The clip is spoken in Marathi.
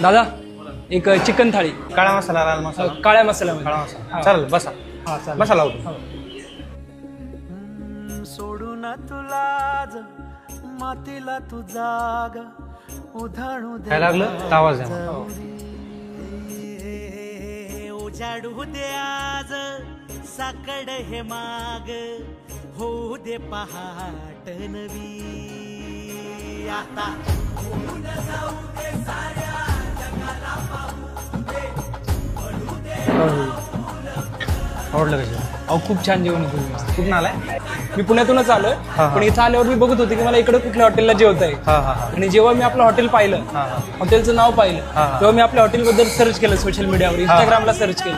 दादा एक चिकन थाळी, काळा मसाला, लाल मसाला, काळ्या मसाल्यामध्ये. काळा मसाला. चालेल, बसा. बसा लावतो. सोडून तुला मातीला तू जाग उधाणू काय लागलं? आवाज आहे. उजाडू दे आज साकड हे माग होऊ दे पहाट नवी आता आवडलं कशी? अहो खूप छान जेवण होतं. कुठून आलाय? मी पुण्यातूनच आलोय, पण इथं आल्यावर मी बघत होते की मला इकडे कुठल्या हॉटेलला जेवता येईल. आणि जेव्हा मी आपलं हॉटेल पाहिलं, हॉटेलचं नाव पाहिलं, तेव्हा मी आपल्या हॉटेलबद्दल सर्च केलं सोशल मीडियावर, इंस्टाग्रामला सर्च केलं.